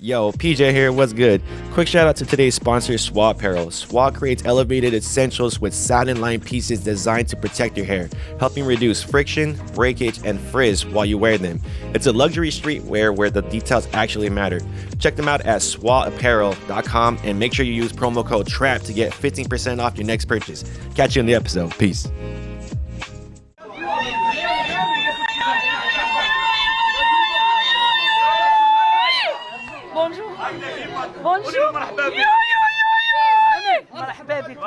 Yo, PJ here, what's good? Quick shout out to today's sponsor, SWA Apparel. SWA creates elevated essentials with satin lined pieces designed to protect your hair, helping reduce friction, breakage, and frizz while you wear them. It's a luxury streetwear where the details actually matter. Check them out at swapparel.com and make sure you use promo code TRAP to get 15% off your next purchase. Catch you in the episode. Peace. Bonjour. مرحبا بك. مرحبا بك.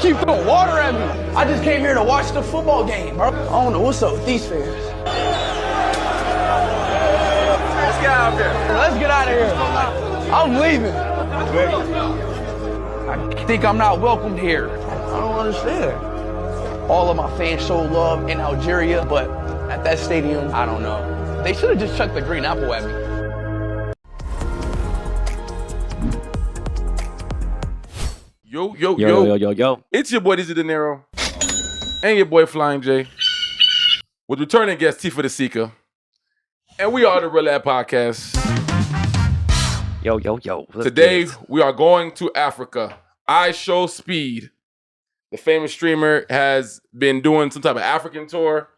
Keep throwing water at me. I just came here to watch the football game, bro. I don't know what's up with these fans. Let's get out of here. Let's get out of here. I'm leaving. I think I'm not welcomed here. I don't understand. All of my fans show love in Algeria, but at that stadium, I don't know. They should have just chucked the green apple at me. Yo. It's your boy, Dizzy De Niro, and your boy, Flying J, with returning guest, T for the Seeker. And we are the Real Ad Podcast. Yo. Today, we are going to Africa. IShowSpeed, the famous streamer, has been doing some type of African tour.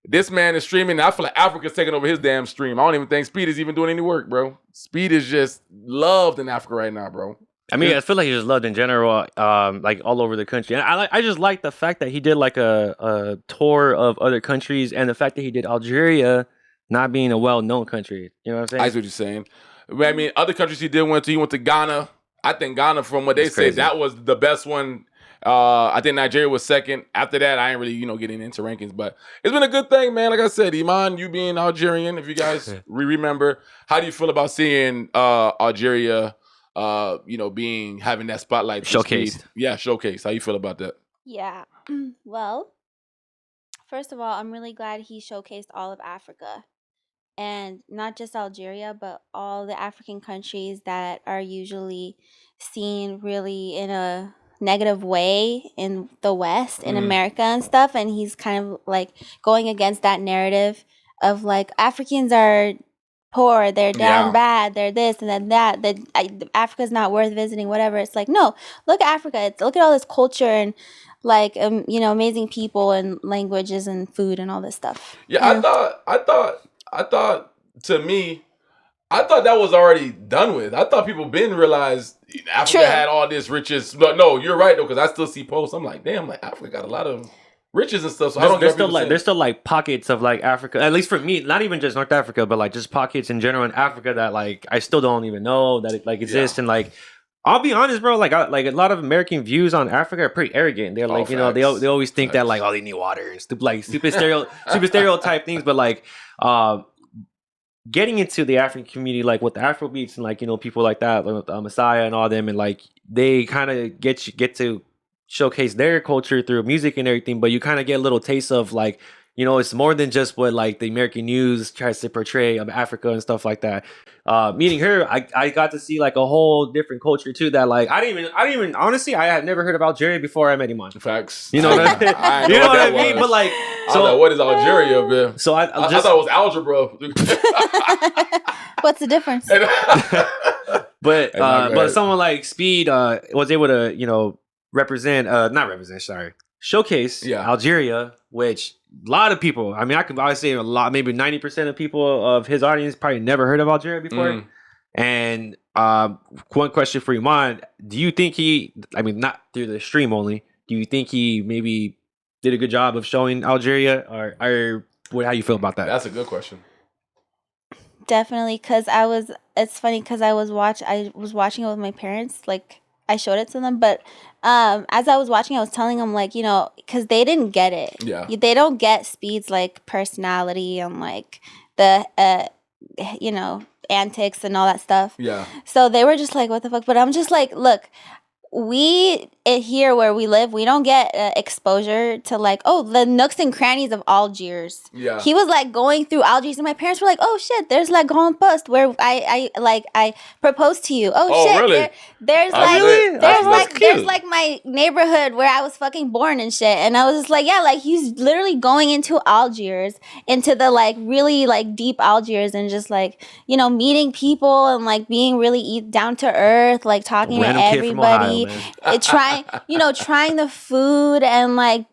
This man is streaming. I feel like Africa's taking over his damn stream. I don't even think Speed is even doing any work, bro. Speed is just loved in Africa right now, bro. I mean, I feel like he's just loved in general, like all over the country. And I just like the fact that he did like a tour of other countries, and the fact that he did Algeria, not being a well-known country. You know what I'm saying? I see what you're saying. I mean, other countries he went to Ghana. I think Ghana, from what they say, that was the best one. I think Nigeria was second. After that, I ain't really, getting into rankings. But it's been a good thing, man. Like I said, Iman, you being Algerian, if you guys remember, how do you feel about seeing Algeria? Having that spotlight showcased. Yeah, showcased. How you feel about that? Yeah. Well, first of all, I'm really glad he showcased all of Africa. And not just Algeria, but all the African countries that are usually seen really in a negative way in the West, in America and stuff. And he's kind of like going against that narrative of like Africans are poor, they're down bad, they're this and then that Africa's not worth visiting, whatever. It's like, no, look at Africa. Look at all this culture and like amazing people and languages and food and all this stuff. Yeah, I thought that was already done with. I thought people been realized Africa had all this riches. But no, you're right though, because I still see posts. I'm like, damn, like Africa got a lot of riches and stuff. So there's still like pockets of like Africa, at least for me, not even just North Africa, but like just pockets in general in Africa that like I still don't even know that it like exists. And like I'll be honest, bro, like a lot of American views on Africa are pretty arrogant. They're like, they always think that like, oh, they need water and stupid stereotype things. But like getting into the African community, like with the Afrobeats and like people like that, like Messiah and all them, and like they kind of get to showcase their culture through music and everything, but you kind of get a little taste of like, it's more than just what like the American news tries to portray of Africa and stuff like that. Meeting her, I got to see like a whole different culture too. That like I didn't even honestly, I had never heard of Algeria before I met Iman. Facts. You know what I mean? You know what I mean? But like, so what is Algeria, man? So I thought it was algebra. What's the difference? But someone like Speed was able to showcase Algeria, which a lot of people, I mean, I could probably say a lot, maybe 90% of people of his audience probably never heard of Algeria before. And one question for Iman, do you think not through the stream only, do you think he maybe did a good job of showing Algeria, or how you feel about that? That's a good question. Definitely, because it's funny because I was watching it with my parents, like I showed it to them, but as I was watching, I was telling them, like, you know, because they didn't get it. Yeah. They don't get Speed's like personality and like the you know, antics and all that stuff. Yeah. So they were just like, what the fuck? But I'm just like, look, we here where we live, we don't get exposure to like, oh, the nooks and crannies of Algiers. Yeah. He was like going through Algiers, and my parents were like, oh shit, there's like Grand Poste where I proposed to you. Oh shit, really? there's like my neighborhood where I was fucking born and shit. And I was just like, yeah, like he's literally going into Algiers, into the like really like deep Algiers, and just like, you know, meeting people and like being really down to earth, like talking to everybody. Trying the food, and like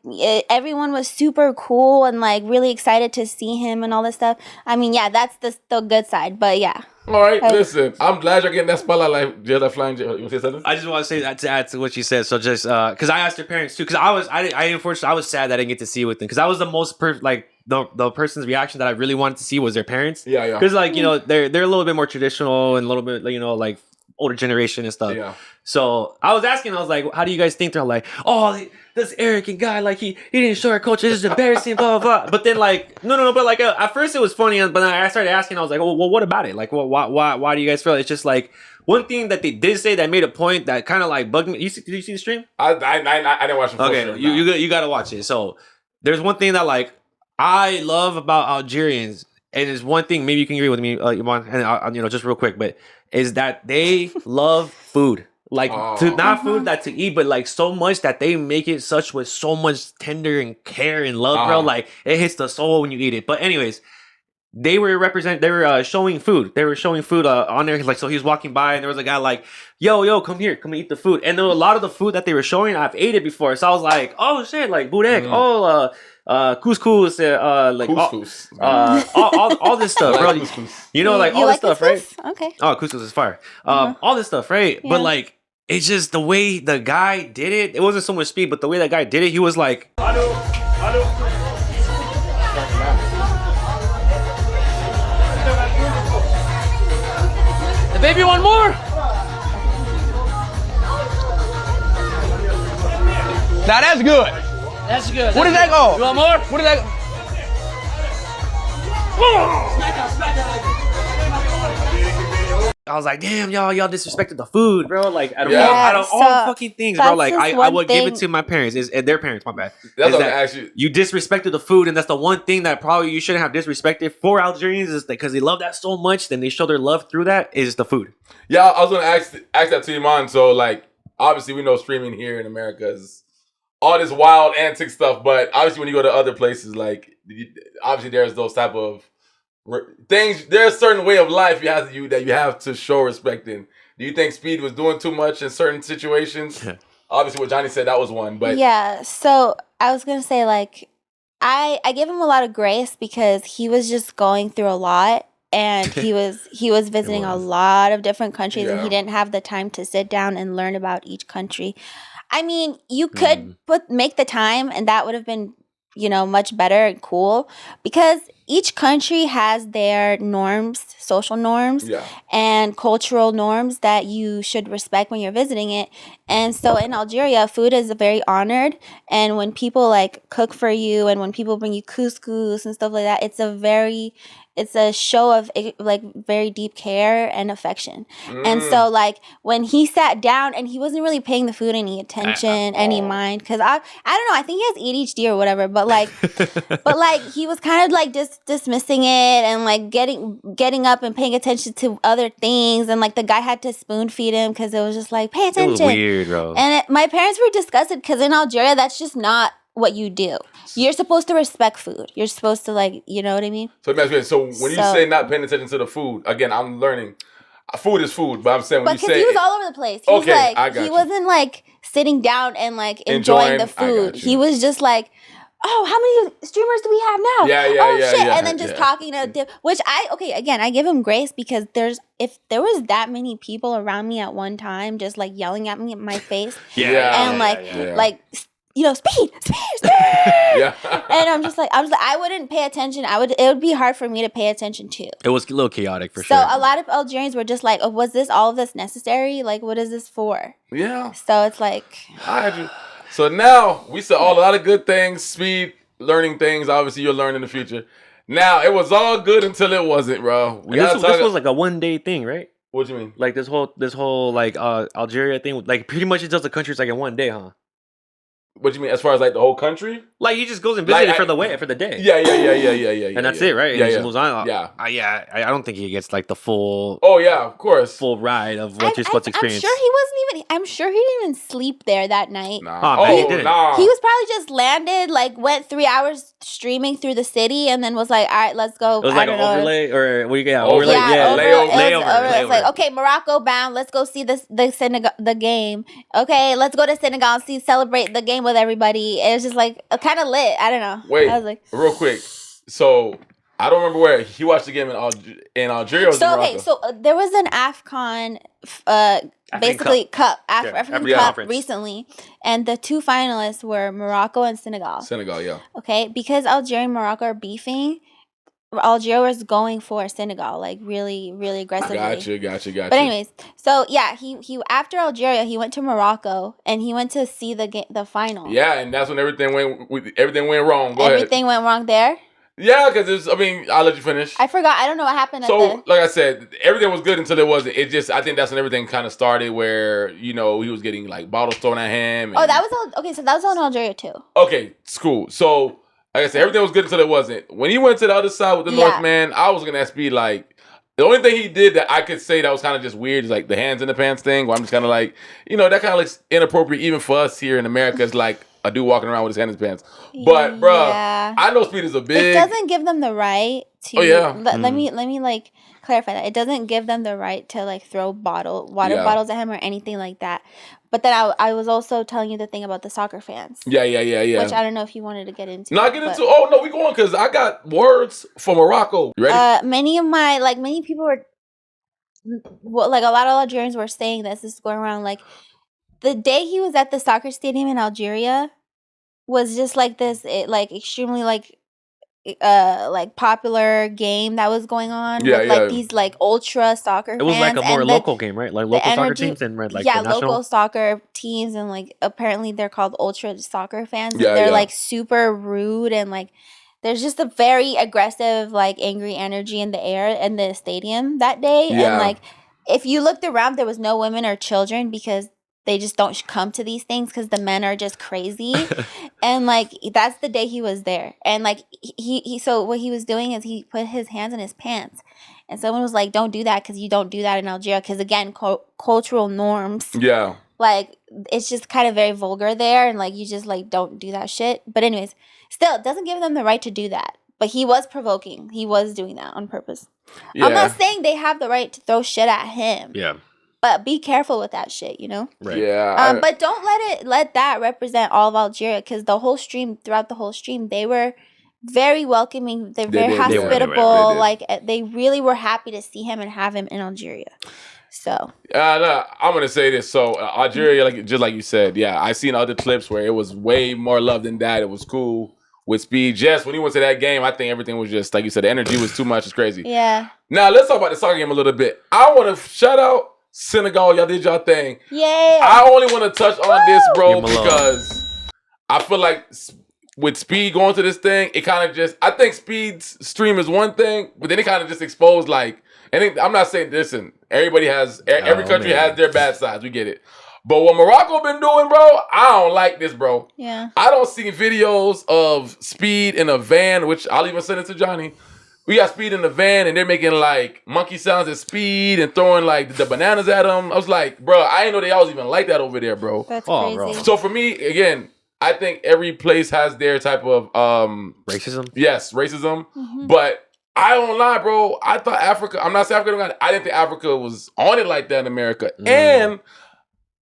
everyone was super cool and like really excited to see him and all this stuff. I mean, yeah, that's the good side, but yeah. All right, listen, I'm glad you're getting that spotlight like Jada Flying. You say something? I just want to say that to add to what you said. So just because I asked their parents too, because I unfortunately I was sad that I didn't get to see it with them, because that was the most the person's reaction that I really wanted to see was their parents. Yeah. Because like, you know, they're a little bit more traditional and a little bit, you know, like older generation and stuff. Yeah. So I was asking, I was like, how do you guys think? They're like, oh, this arrogant guy, like he didn't show our culture, this is embarrassing, blah blah blah. But then like, no, but like at first it was funny, but then I started asking, I was like, well, what about it? Like, why do you guys feel it's just like one thing that they did say that made a point that kind of like bugged me. Did you see the stream? I didn't watch the full stream. Okay, you gotta watch it. So there's one thing that like I love about Algerians, and there's one thing maybe you can agree with me, Iman, and you know, just real quick, but is that they love food. Like not food that to eat, but like so much that they make it such with so much tender and care and love, bro. Like it hits the soul when you eat it. But anyways, they were showing food. They were showing food on there. Like, so he was walking by and there was a guy like, yo, come here, come eat the food. And there were a lot of the food that they were showing, I've ate it before. So I was like, oh shit, like burek, couscous, like couscous. all this stuff, bro. You know, like all this stuff, couscous? right? Okay. Oh, couscous is fire. All this stuff, right? Yeah. But like, it's just the way the guy did it. It wasn't so much speed, but the way that guy did it, he was like, The baby want more. Now that's good. That's good. What does that go? You want more? What does that? I was like, damn, y'all disrespected the food, bro. Like, out of all fucking things, bro. Like, I would give it to my parents, their parents, my bad. That's what I asked you. You disrespected the food, and that's the one thing that probably you shouldn't have disrespected for Algerians, is because they love that so much, then they show their love through that, is the food. Yeah, I was gonna ask that to Iman. So, like, obviously we know streaming here in America is all this wild antic stuff, but obviously when you go to other places, like, obviously there's those type of things. There's a certain way of life that you have to show respect in. Do you think Speed was doing too much in certain situations? Obviously, what Johnny said, that was one. But yeah, so I was gonna say, like, I give him a lot of grace because he was just going through a lot, and he was visiting a lot of different countries, and he didn't have the time to sit down and learn about each country. I mean, you could make the time, and that would have been, you know, much better and cool, because each country has their norms, social norms, and cultural norms that you should respect when you're visiting it. And so in Algeria, food is very honored. And when people like cook for you, and when people bring you couscous and stuff like that, it's a show of like very deep care and affection. And so like when he sat down and he wasn't really paying the food any attention, any mind, because I don't know, I think he has ADHD or whatever, but like he was kind of like just dismissing it and like getting up and paying attention to other things, and like the guy had to spoon feed him because it was just like, pay attention. It was weird, bro. And my parents were disgusted because in Algeria that's just not what you do. You're supposed to respect food. You're supposed to, like, you know what I mean? So when you say not paying attention to the food, again, I'm learning. Food is food, but I'm saying when you say, he was all over the place. He was like, he wasn't like sitting down and like enjoying the food. He was just like, oh, how many streamers do we have now? Oh shit! And then just talking to which I give him grace, because if there was that many people around me at one time, just like yelling at me in my face, like speed. Yeah. And I'm just like, I wouldn't pay attention. It would be hard for me to pay attention to. It was a little chaotic for So sure. a lot of Algerians were just like, oh, was all of this necessary? Like, what is this for? Yeah. So it's like, so now we said a lot of good things, speed, learning things. Obviously, you'll learn in the future. Now it was all good until it wasn't, bro. This was like a 1 day thing, right? What you mean? Like this whole like Algeria thing, like pretty much it does the countries like in 1 day, huh? What you mean as far as like the whole country? Like he just goes and visits for the day. Yeah. And that's it, right? And he just moves on. Yeah. I don't think he gets like the full. Oh yeah, of course. Full ride of what you're supposed to experience. I'm sure he didn't even sleep there that night. Nah. He didn't. Nah. He was probably just landed, like went 3 hours streaming through the city, and then was like, all right, let's go. It was like an overlay, or what do you get? Overlay, layover. It's like, okay, Morocco bound. Let's go see the game. Okay, let's go to Senegal, celebrate the game with everybody. It was just like kind of lit. I don't know. Wait, I was like, real quick. So I don't remember where he watched the game in Algeria. Or Morocco? So there was an AFCON, basically Cup, African Cup recently, and the 2 finalists were Morocco and Senegal. Senegal, yeah. Okay, because Algeria and Morocco are beefing, Algeria was going for Senegal, like really, really aggressively. Gotcha. But anyways, so yeah, he after Algeria, he went to Morocco and he went to see the final. Yeah, and that's when everything went wrong. Everything went wrong there. Yeah, because I'll let you finish. I forgot. I don't know what happened. So, like I said, everything was good until it wasn't. I think that's when everything kind of started where, he was getting like bottles thrown at him. So that was all in Algeria too. Okay, it's cool. So, like I said, everything was good until it wasn't. When he went to the other side with the Northman, I was looking at Speed like, the only thing he did that I could say that was kind of just weird is like the hands in the pants thing, where I'm just kind of like, that kind of looks inappropriate even for us here in America. It's like a dude walking around with his hand in his pants. But, bruh, I know Speed is a big... It doesn't give them the right to... Oh, yeah. Let me like clarify that. It doesn't give them the right to like throw water bottles at him or anything like that. But then I was also telling you the thing about the soccer fans. Yeah. Which I don't know if you wanted to get into. No, we going because I got words for Morocco. You ready? Many people were... Like a lot of Algerians were saying this is going around like... The day he was at the soccer stadium in Algeria was just like this, extremely popular game that was going on with these like ultra soccer fans. It was like a more local game, right? Like local soccer teams and the national? Local soccer teams, and like apparently they're called ultra soccer fans. And they're like super rude, and like there's just a very aggressive, like angry energy in the air in the stadium that day. Yeah. And like if you looked around, there was no women or children because they just don't come to these things because the men are just crazy. And like that's the day he was there. And like so what he was doing is he put his hands in his pants, and someone was like, don't do that because you don't do that in Algeria, because again, cultural norms. Yeah. Like it's just kind of very vulgar there, and like you just like don't do that shit. But anyways, still, it doesn't give them the right to do that. But he was provoking. He was doing that on purpose. Yeah. I'm not saying they have the right to throw shit at him. Yeah. But be careful with that shit, Right. Yeah. But don't let that represent all of Algeria, because throughout the whole stream, they were very welcoming. They're very hospitable. Like they really were happy to see him and have him in Algeria. So. No, I'm gonna say this. So Algeria, just like you said, yeah, I seen other clips where it was way more love than that. It was cool with Speed. Just when he went to that game, I think everything was just like you said. The energy was too much. It's crazy. Yeah. Now let's talk about the soccer game a little bit. I want to shout out Senegal. Y'all did y'all thing. Yeah. I only want to touch on this, bro, because I feel like with Speed going to this thing, it kind of just, I think Speed's stream is one thing, but then it kind of just exposed like, and I'm not saying, listen, every country has their bad sides. We get it. But what Morocco been doing, bro, I don't like this, bro. Yeah. I don't see videos of Speed in a van, which I'll even send it to Johnny. We got Speed in the van, and they're making, like, monkey sounds at Speed and throwing, like, the bananas at him. I was like, bro, I didn't know they always even like that over there, bro. That's crazy. Bro. So, for me, again, I think every place has their type of... racism? Yes, racism. Mm-hmm. But I don't lie, bro. I thought Africa... I'm not saying Africa... I didn't think Africa was on it like that in America. And...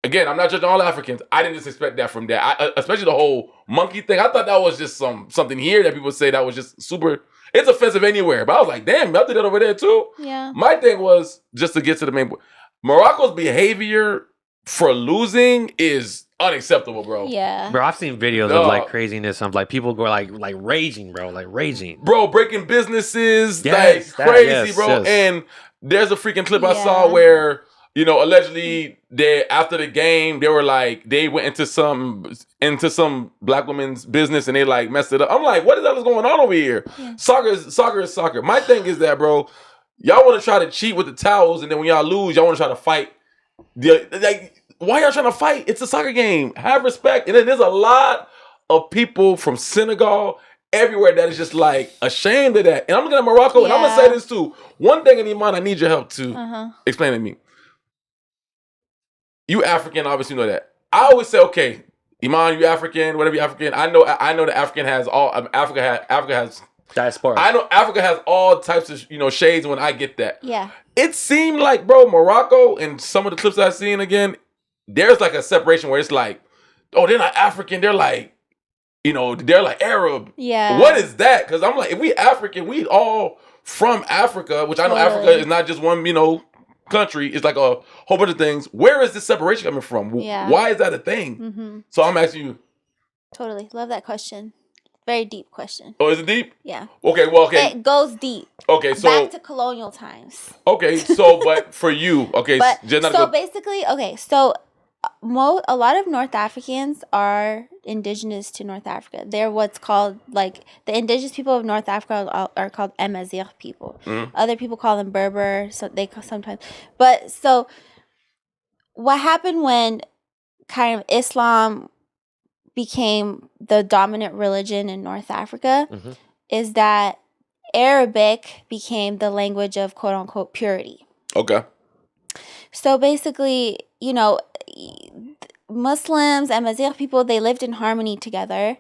Again, I'm not judging all Africans. I didn't just expect that from there. Especially the whole monkey thing. I thought that was just something here that people say that was just super... It's offensive anywhere. But I was like, damn, y'all did that over there too? Yeah. My thing was, just to get to the main point, Morocco's behavior for losing is unacceptable, bro. Yeah. Bro, I've seen videos of like craziness of like people go like raging, bro, like raging. Bro, breaking businesses Yes, like crazy, yes, bro. yes. And there's a freaking clip I Yeah. saw where, you know, allegedly they after the game, they were like, they went into some black woman's business and they like messed it up. I'm like, what the hell is going on over here? Yeah. Soccer is soccer. My thing is that, bro, y'all want to try to cheat with the towels, and then when y'all lose, y'all want to try to fight. Like, why y'all trying to fight? It's a soccer game. Have respect. And then there's a lot of people from Senegal everywhere that is just like ashamed of that. And I'm looking at Morocco, and I'm gonna say this too. One thing in Iman, I need your help to explain to me. You African, obviously know that. I always say, okay, Iman, you African, whatever you African. I know that African has all. Africa has diaspora. I know Africa has all types of shades. When I get that, Yeah. it seemed like, bro, Morocco and some of the clips I've seen again, there's like a separation where it's like, oh, they're not African, they're like, they're like Arab. Yeah. What is that? Because I'm like, if we African, we all from Africa, which I know Africa is not just one, country. It's like a whole bunch of things. Where is this separation coming from? Yeah. Why is that a thing? Mm-hmm. So I'm asking you. Totally. Love that question. Very deep question. Oh, is it deep? Yeah. Okay, well, okay. It goes deep. Okay, so. Back to colonial times. Okay, so, but for you, okay. Basically, okay, so a lot of North Africans are indigenous to North Africa. They're what's called, like, the indigenous people of North Africa are called Amazigh people. Mm-hmm. Other people call them Berber, so they sometimes. But so what happened when kind of Islam became the dominant religion in North Africa is that Arabic became the language of quote unquote purity. Okay. So basically, Muslims and Amazigh people, they lived in harmony together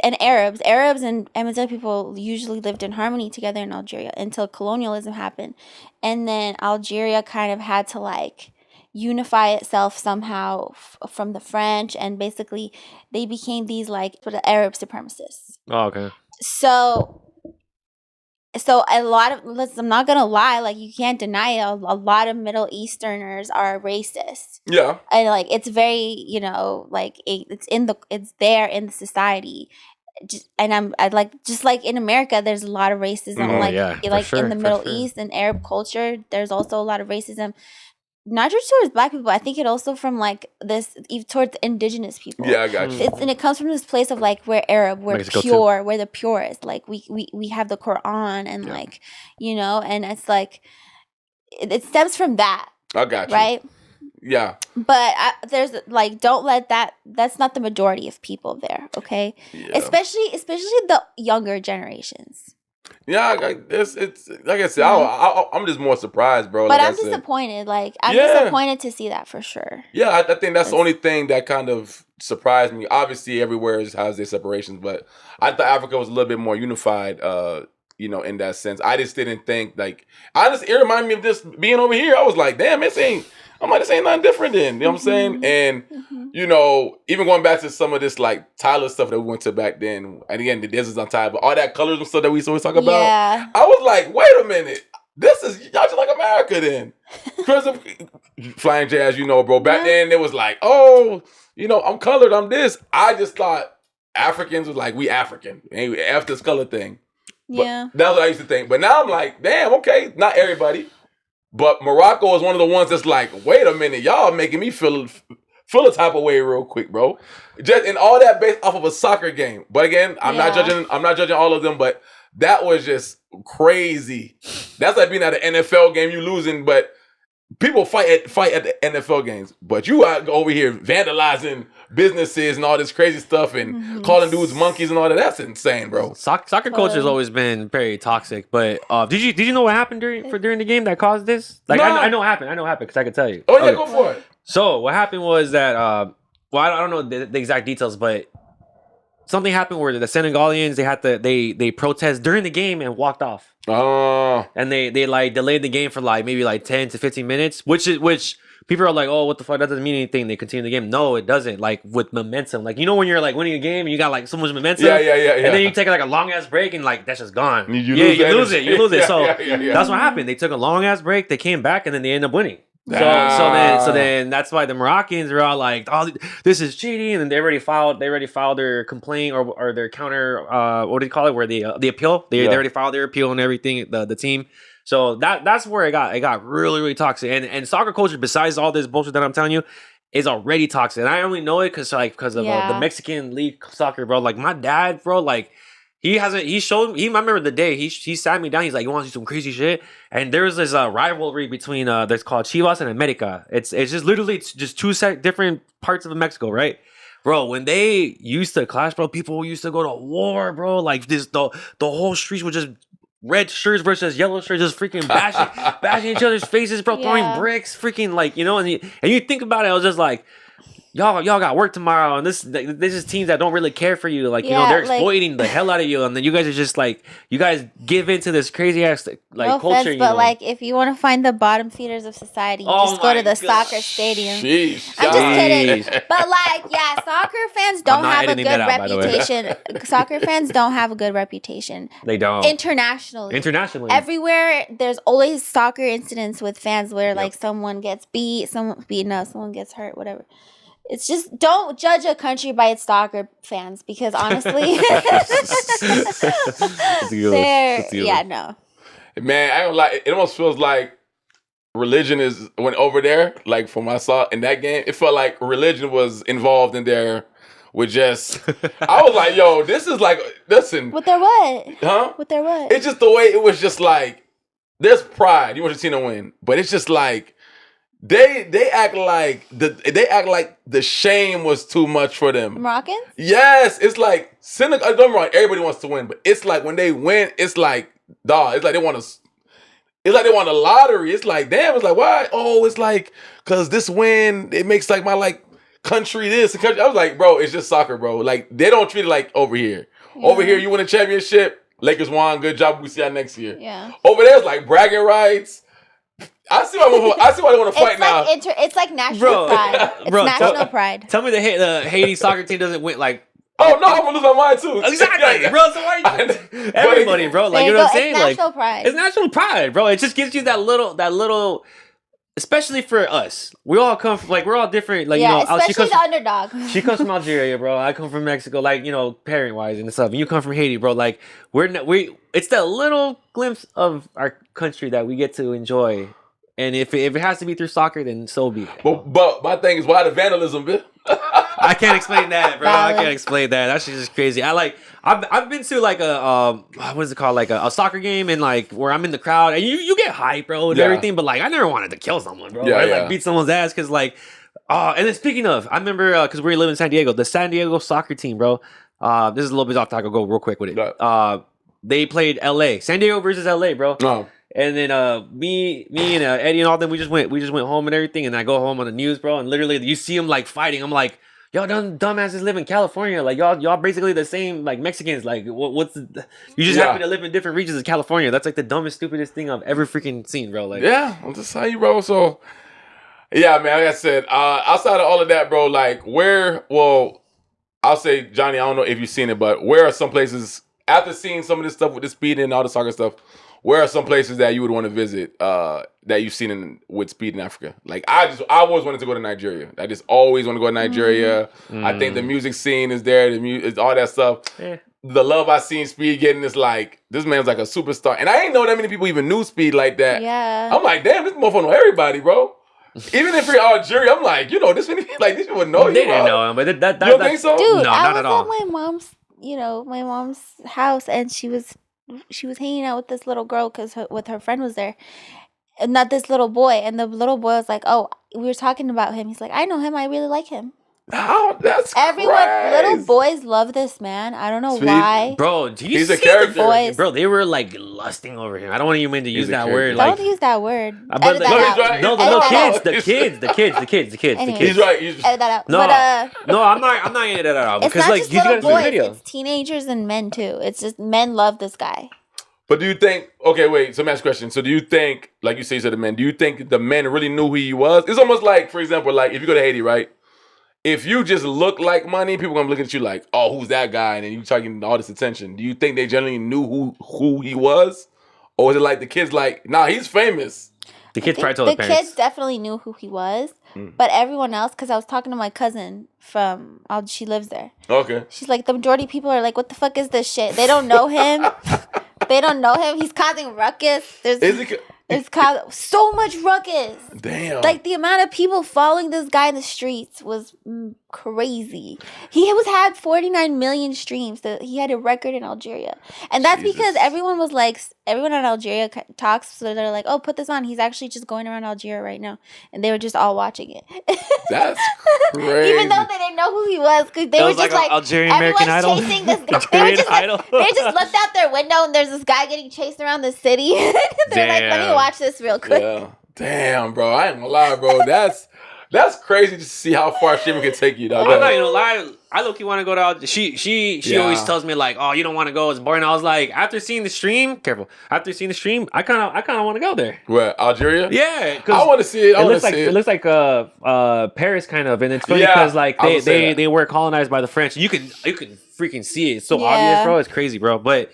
and Arabs and Amazigh people usually lived in harmony together in Algeria until colonialism happened. And then Algeria kind of had to like unify itself somehow from the French, and basically they became these like Arab supremacists. Oh, okay. So a lot of, I'm not gonna lie, like you can't deny it, a lot of Middle Easterners are racist. Yeah. And like it's very, like it's there in the society. Just like in America, there's a lot of racism. In the Middle East and Arab culture, there's also a lot of racism. Not just towards black people, I think it also from like this towards indigenous people. Yeah, I got you. And it comes from this place of like we're Arab, we're Mexico pure, too. we're the purest. Like we have the Quran and and it's like it stems from that. I got you. Right? Yeah. But there's like, don't let that's not the majority of people there, okay? Yeah. Especially the younger generations. Yeah, it's like I said, I'm just more surprised, bro. But like I'm disappointed. Like I'm disappointed to see that for sure. Yeah, I think that's the only thing that kind of surprised me. Obviously, everywhere has their separations, but I thought Africa was a little bit more unified. In that sense, I just didn't think like it reminded me of this being over here. I was like, damn, this ain't nothing different then. You know what I'm saying? And even going back to some of this like Tyler stuff that we went to back then, and again, the Desert's Untied, but all that colors and stuff that we always talk about. Yeah. I was like, wait a minute. This is y'all just like America then. Because of Flying J, as you know, bro. Back then it was like, oh, I'm colored, I'm this. I just thought Africans was like, we African. F this color thing. Yeah. But that's what I used to think. But now I'm like, damn, okay, not everybody. But Morocco is one of the ones that's like, wait a minute, y'all making me feel a type of way real quick, bro. Just and all that based off of a soccer game. But again, I'm not judging all of them, but that was just crazy. That's like being at an NFL game, you losing, but people fight at the NFL games. But you are over here vandalizing businesses and all this crazy stuff and calling dudes monkeys and all that. That's insane, bro. Soccer culture has always been very toxic. But did you know what happened during the game that caused this? Like No. I know what happened because I could tell you. Oh yeah, Okay. go for it. So what happened was that I don't know the exact details, but something happened where the Senegalians they protest during the game and walked off. Oh. And they like delayed the game for like maybe like 10 to 15 minutes, which people are like, oh, what the fuck? That doesn't mean anything. They continue the game. No, it doesn't. Like with momentum, like when you're like winning a game and you got like so much momentum, Yeah. and then you take like a long ass break and like that's just gone. You lose it. Yeah, So yeah. that's what happened. They took a long ass break. They came back and then they ended up winning. So then that's why the Moroccans are all like, oh, this is cheating, and they already filed their complaint or their counter, what do you call it, where the appeal, they already filed their appeal and everything, the team. So that's where it got really, really toxic, and soccer culture, besides all this bullshit that I'm telling you, is already toxic. And I only know it because of the Mexican league soccer, bro. Like my dad, bro, like I remember the day he sat me down. He's like, you want to do some crazy shit? And there's this rivalry between that's called Chivas and America. It's just literally just two different parts of Mexico, right? Bro, when they used to clash, bro, people used to go to war, bro. Like the whole streets were just red shirts versus yellow shirts, just freaking bashing each other's faces, bro, throwing bricks, freaking like, you know, and you think about it, I was just like, y'all got work tomorrow, and this is teams that don't really care for you, like, you know, they're exploiting the hell out of you, and then you guys are just like, you guys give into this crazy ass like no culture, offense, but like if you want to find the bottom feeders of society, you just go to the soccer stadium. I'm just kidding, but like, yeah, soccer fans don't have a good reputation. Soccer fans don't have a good reputation. They don't. Internationally, everywhere there's always soccer incidents with fans where like someone gets beat, someone gets hurt, whatever. It's just, don't judge a country by its soccer fans, because honestly, no. Man, I don't like. It almost feels like religion is when over there. Like from what I saw in that game, it felt like religion was involved in there. With just, I was like, yo, this is like, listen. With their what? Huh? With their what? It's just the way it was. Just like there's pride. You want your team to win, but it's just like. They act like the shame was too much for them. Moroccans? Yes, it's like cynical. Don't get me wrong, everybody wants to win, but it's like when they win, it's like dog. It's like they want to. It's like they want a lottery. It's like damn. It's like why? Oh, it's like because this win it makes like my like country this. Country. I was like, bro, it's just soccer, bro. Like they don't treat it like over here. Yeah. Over here, you win a championship. Lakers won. Good job. We see you next year. Yeah. Over there, it's like bragging rights. I see why they want to fight now. It's like national pride. It's national pride. Tell me the Haiti soccer team doesn't win. Like, oh no, I'm gonna lose my mind too. Exactly, bro. So why everybody, bro? Like, you know what I'm saying? It's national pride. It's national pride, bro. It just gives you that little. Especially for us, we all come from we're all different. Like, you know, especially the underdog. She comes from Algeria, bro. I come from Mexico, like, you know, parent wise and stuff. And you come from Haiti, bro. Like it's that little glimpse of our country that we get to enjoy. And if it has to be through soccer, then so be it. But my thing is, why the vandalism, bitch? I can't explain that, bro. I can't explain that. That shit's just crazy. I've been to like what is it called, like a soccer game, and like where I'm in the crowd, and you get hype, bro, and everything. But like I never wanted to kill someone, bro. Like beat someone's ass because like. And then speaking of, I remember because we live in San Diego, the San Diego soccer team, bro. This is a little bit off topic. I'll go real quick with it. They played L.A. San Diego versus L.A., bro. Oh. And then me and Eddie and all them, we just went home and everything. And I go home on the news, bro, and literally you see them like fighting. I'm like, y'all dumbasses live in California. Like y'all basically the same like Mexicans. Like you just happen to live in different regions of California. That's like the dumbest, stupidest thing I've ever freaking seen, bro. Like I'm just telling you, bro. So yeah, man. Like I said, outside of all of that, bro, like I'll say, Johnny, I don't know if you've seen it, but where are some places after seeing some of this stuff with the speed and all the soccer stuff? Where are some places that you would want to visit that you've seen with speed in Africa? Like I always wanted to go to Nigeria. I just always want to go to Nigeria. I think the music scene is there. It's all that stuff. Yeah. The love I seen Speed getting is like, this man's like a superstar. And I ain't know that many people even knew Speed like that. Yeah. I'm like, damn, this motherfucker know everybody, bro. Even if you're Algeria, I'm like, you know, this many people know you. They didn't know him, but you don't think so? Dude, no, not at all. I was at my mom's house, and she was hanging out with this little girl because her friend was there, and not this little boy. And the little boy was like, "Oh, we were talking about him." He's like, "I know him. I really like him." Oh, that's everyone. crazy. Little boys love this man. I don't know why, bro. He's a character, boys. Bro. They were like lusting over him. I don't want you to use that word. Don't use that word. But the kids. Anyways, he's right. Edit that out. No, I'm not editing that out because like you gotta see the video. It's teenagers and men too. It's just men love this guy. But do you think? Okay, wait. So, last question. So, do you think, like you say, to the men, do you think the men really knew who he was? It's almost like, for example, like if you go to Haiti, right? If you just look like money, people gonna look at you like, oh, who's that guy? And then you taking all this attention. Do you think they generally knew who he was? Or was it like the kids like, nah, he's famous? The kids I probably think told the the parents. kids definitely knew who he was, Mm. but everyone else, because I was talking to my cousin from, she lives there. Okay. She's like, the majority of people are like, what the fuck is this shit? They don't know him. They don't know him. He's causing ruckus. There's so much ruckus. Damn. Like the amount of people following this guy in the streets was crazy. He had 49 million streams. He had a record in Algeria, and that's because everyone in Algeria talks. So they're like, "Oh, put this on." He's actually just going around Algeria right now, and they were just all watching it. That's crazy. Even though they didn't know who he was, because they It were was just like Algerian American Idol. chasing this. Algerian Idol. They just looked out their window and there's this guy getting chased around the city. They're like, "Let me Damn. watch this real quick." Yeah. Damn, bro. I ain't gonna lie, bro. That's crazy to see how far streaming can take you, dog. I'm not gonna lie. I low-key want to go to Algeria. She Yeah. always tells me like, "Oh, you don't want to go. It's boring." I was like, after seeing the stream, careful. After seeing the stream, I kind of want to go there. Where, Algeria? Yeah, I want to see it. It looks like Paris kind of, and it's funny Yeah, because like I would say that. they were colonized by the French. You can freaking see it. It's so Yeah. obvious, bro. It's crazy, bro. But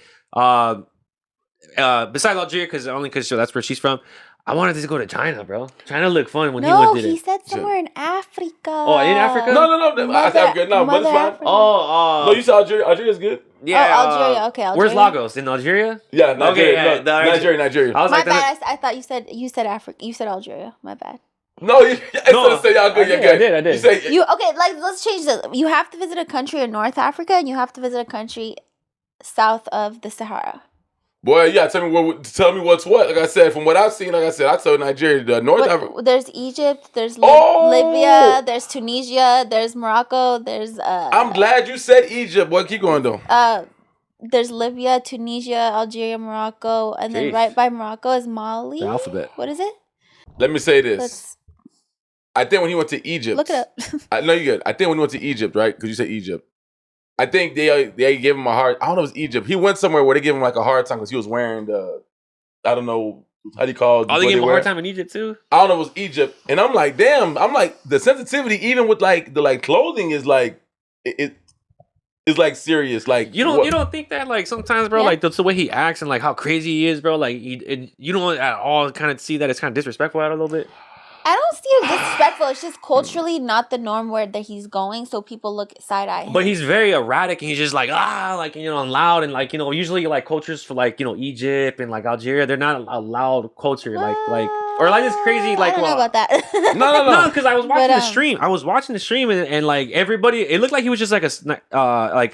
besides Algeria, because that's where she's from. I wanted to go to China, bro. China looked fun when he went No, did he it. said somewhere in Africa. Oh, in Africa? No. I said Africa. No, but it's fine. Africa. Oh, No, you said Algeria. Algeria's good. yeah. Algeria. Okay, Algeria. Where's Lagos? In Algeria? Yeah, Nigeria. Okay, yeah, Nigeria. I was My like, bad. I thought you said Africa. You said Algeria. My bad. No, instead of say y'all good, you're good. I did. You say, Let's change this. You have to visit a country in North Africa, and you have to visit a country south of the Sahara. boy, yeah, tell me what's what. Like I said, from what I've seen, I told Nigeria, the North Africa. There's Egypt. There's Oh! Libya. There's Tunisia. There's Morocco. There's I'm glad you said Egypt. Boy, keep going though. There's Libya, Tunisia, Algeria, Morocco, and then Jeez. right by Morocco is Mali. The alphabet. What is it? Let me say this. Let's I think when he went to Egypt, look it up. I know you good. I think when he went to Egypt, right? Because you said Egypt. I think they gave him a hard. I don't know if it was Egypt. He went somewhere where they gave him like a hard time because he was wearing the. I don't know how do you call it. Oh, they gave him a hard time in Egypt too. I don't know if it was Egypt, and I'm like, damn. I'm like the sensitivity, even with like the clothing, is like it is like serious. Like You don't think that like sometimes, bro, Yeah. like the way he acts and like how crazy he is, bro. Like you don't at all kind of see that it's kind of disrespectful out a little bit. I don't see it as disrespectful. It's just culturally not the norm where that he's going, so people look side eye him. But he's very erratic and he's just like and loud and like usually like cultures for like Egypt and like Algeria, they're not a loud culture like or like this crazy like I don't know about that. No. because I was watching But, the stream. I was watching the stream and like everybody, it looked like he was just like a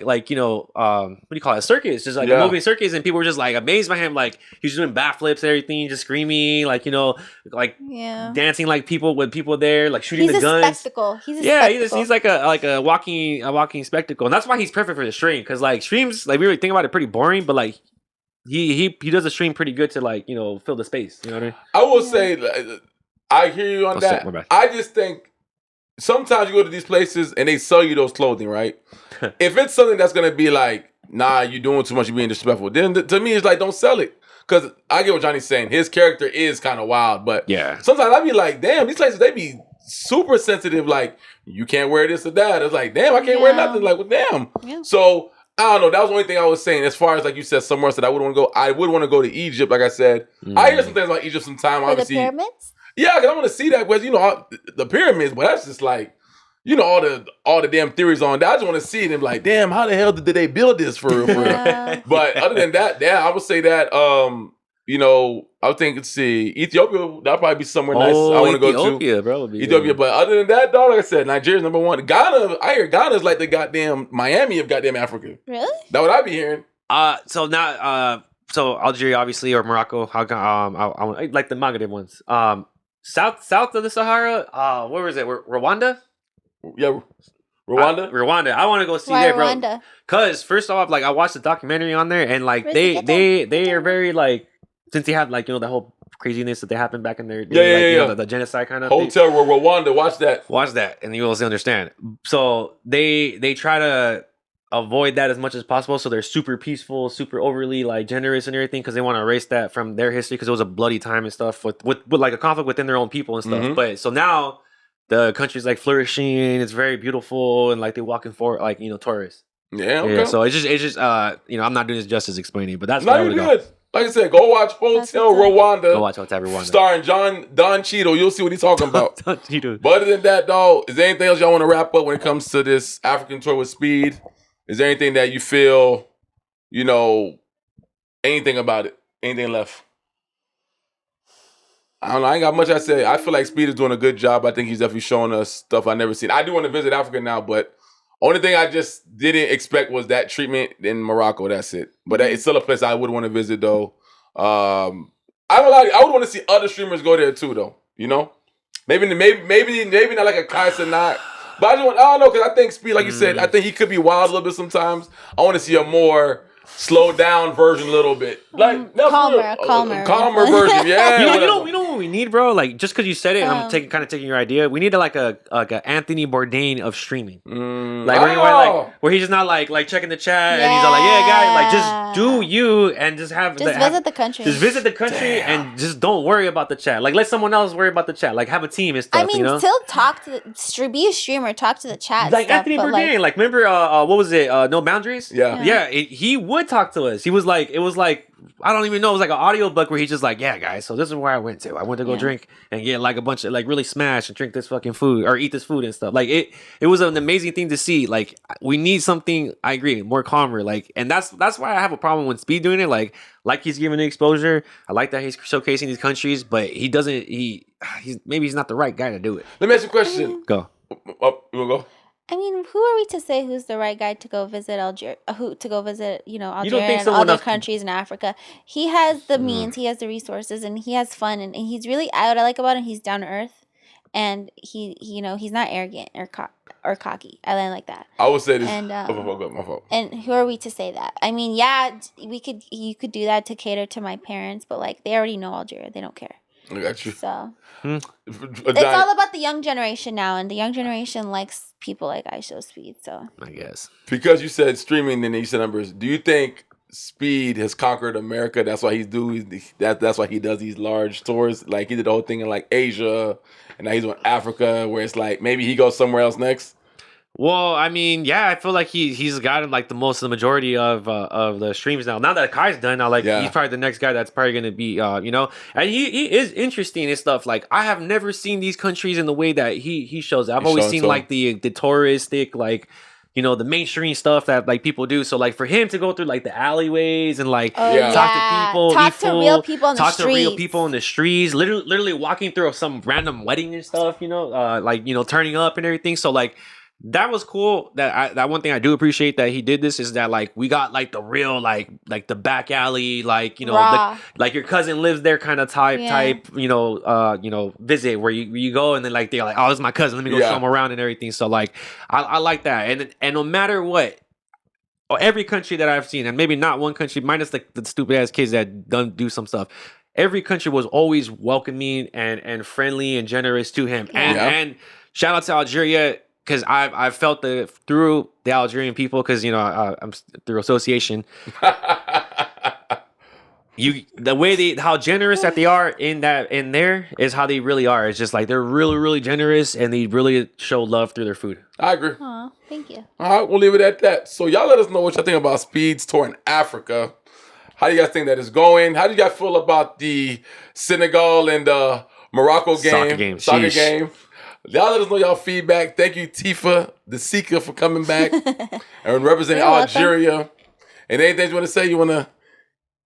what do you call it, a circus, just like a moving circus, and people were just like amazed by him, like he was doing backflips and everything, just screaming, like like Yeah. dancing like people with people there, like shooting He's the a guns. spectacle. He's a Yeah, spectacle. he's like a walking spectacle, and that's why he's perfect for the stream. Because like streams, like we really think about it, pretty boring, but like he does the stream pretty good to like fill the space. You know what I mean? I will say, like, I hear you on Oh, shit, that. my bad. I just think sometimes you go to these places and they sell you those clothing, right? If it's something that's gonna be like, nah, you're doing too much, you're being disrespectful, then to me it's like, don't sell it. Because I get what Johnny's saying. His character is kind of wild, but Yeah. sometimes I be like, damn, these places, they be super sensitive. Like, you can't wear this or that. It's like, damn, I can't wear Yeah. nothing. Like, well, damn. Yeah. So I don't know. That was the only thing I was saying. As far as like you said, somewhere else that I would want to go. I would want to go to Egypt. Like I said, I hear some things about Egypt sometime. For the Obviously, pyramids? yeah, because I want to see that. Because all, the pyramids, but that's just like, all the damn theories on that. I just want to see it and be like, damn, how the hell did they build this for real? For real? Yeah. But other than that, I would say that I would think, let's see, Ethiopia, that'll probably be somewhere nice. I want to go to Ethiopia, bro. would be Ethiopia. good. But other than that, dog, like I said, Nigeria's number one. Ghana, I hear Ghana's like the goddamn Miami of goddamn Africa. Really? That what I be hearing. So now, so Algeria, obviously, or Morocco. I like the Maghreb ones. South of the Sahara. Where was it? Rwanda. Yeah, Rwanda. Rwanda. I want to go see Why there, bro. Rwanda? Cause first off, like I watched the documentary on there, and like Where's it? they are very like, since they have like the whole craziness that they happened back in their day, Yeah. The genocide kind of thing. Hotel Rwanda. Watch that. Watch that, and you will understand. So they try to avoid that as much as possible. So they're super peaceful, super overly like generous and everything, because they want to erase that from their history, because it was a bloody time and stuff with like a conflict within their own people and stuff. Mhm. But so now the country's like flourishing, it's very beautiful, and like they're walking for like tourists. Yeah. Okay. Yeah. So it's just I'm not doing this justice explaining, but that's No, where I you're would go. good. Like I said, go watch Hotel what's up. Rwanda. Go watch Hotel Rwanda. Starring Don Cheadle. You'll see what he's talking about. Cheetos. But other than that, dog, is there anything else y'all want to wrap up when it comes to this African tour with Speed? Is there anything that you feel, anything about it? Anything left? I don't know. I ain't got much I say. I feel like Speed is doing a good job. I think he's definitely showing us stuff I've never seen. I do want to visit Africa now, but only thing I just didn't expect was that treatment in Morocco. That's it. But it's still a place I would want to visit, though. I don't lie. I would want to see other streamers go there too, though. Maybe not like a Kaiser not. But I don't know, because I think Speed, like you said, I think he could be wild a little bit sometimes. I want to see a more slowed down version a little bit. Like calmer version. Yeah. You know what we need, bro? Like, just because you said it, I'm taking your idea. We need like a Anthony Bourdain of streaming. Where he's just not like checking the chat and he's all like, yeah, guys, like just do you and just have visit the country. Just visit the country and just don't worry about the chat. Like, let someone else worry about the chat. Like, have a team and stuff. I mean, still talk to be a streamer, talk to the chat. Like Anthony Bourdain. Like, remember what was it? No Boundaries? Yeah. He would talk to us. He was like, it was like, I don't even know. It was like an audio book where he's just like, yeah, guys, so this is where I went to. I went to go drink and get like a bunch of like really smash and drink this fucking food or eat this food and stuff. Like it was an amazing thing to see. Like, we need something, I agree, more calmer. Like, and that's why I have a problem with Speed doing it. Like he's giving the exposure. I like that he's showcasing these countries, but he's maybe he's not the right guy to do it. Let me ask you a question. Go. You want to go? I mean, who are we to say who's the right guy to go visit Algeria? Algeria and other countries in Africa? He has the means, he has the resources, and he has fun, and he's really what I like about him. He's down to earth, and he's not arrogant or cocky. I like that. I would say this. And my fault. And who are we to say that? I mean, you could do that to cater to my parents, but like they already know Algeria, they don't care. I got you. So it's all about the young generation now, and the young generation likes people like IShowSpeed. So I guess because you said streaming and you said numbers, do you think Speed has conquered America? That's why that's why he does these large tours. Like he did the whole thing in like Asia, and now he's on Africa, where it's like maybe he goes somewhere else next. Well, I mean, yeah, I feel like he's gotten like the majority of the streams now. Now that Kai's done, now he's probably the next guy that's probably gonna be and he is interesting and stuff. Like, I have never seen these countries in the way that he shows it. I've always seen like the touristic, like, the mainstream stuff that like people do. So like for him to go through like the alleyways and like talk to people, talk to real people on the streets, talk to real people in the streets, literally walking through some random wedding and stuff, turning up and everything. So like, that was cool. That one thing I do appreciate that he did this is that like we got like the real like the back alley, like like your cousin lives there kind of type visit where you go and then like they're like, oh, this is my cousin, let me go show him around and everything. So like I like that, and no matter what, every country that I've seen, and maybe not one country minus the stupid ass kids that do some stuff, every country was always welcoming and friendly and generous to him. And shout out to Algeria. Because I've felt through the Algerian people, because I'm through association. The way how generous that they are in there is how they really are. It's just like they're really, really generous, and they really show love through their food. I agree. Aw, thank you. All right, we'll leave it at that. So y'all let us know what y'all think about Speed's tour in Africa. How do you guys think that is going? How do you guys feel about the Senegal and Morocco game? Soccer game. Y'all let us know y'all feedback. Thank you, Tifa, the Seeker, for coming back and representing Algeria. And anything you want to say? You want to,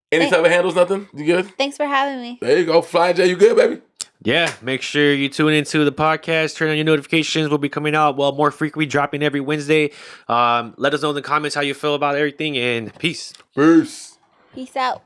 any type of handles, nothing? You good? Thanks for having me. There you go. Flying J, you good, baby? Yeah, make sure you tune into the podcast. Turn on your notifications. We'll be coming out more frequently, dropping every Wednesday. Let us know in the comments how you feel about everything, and peace. Peace. Peace out.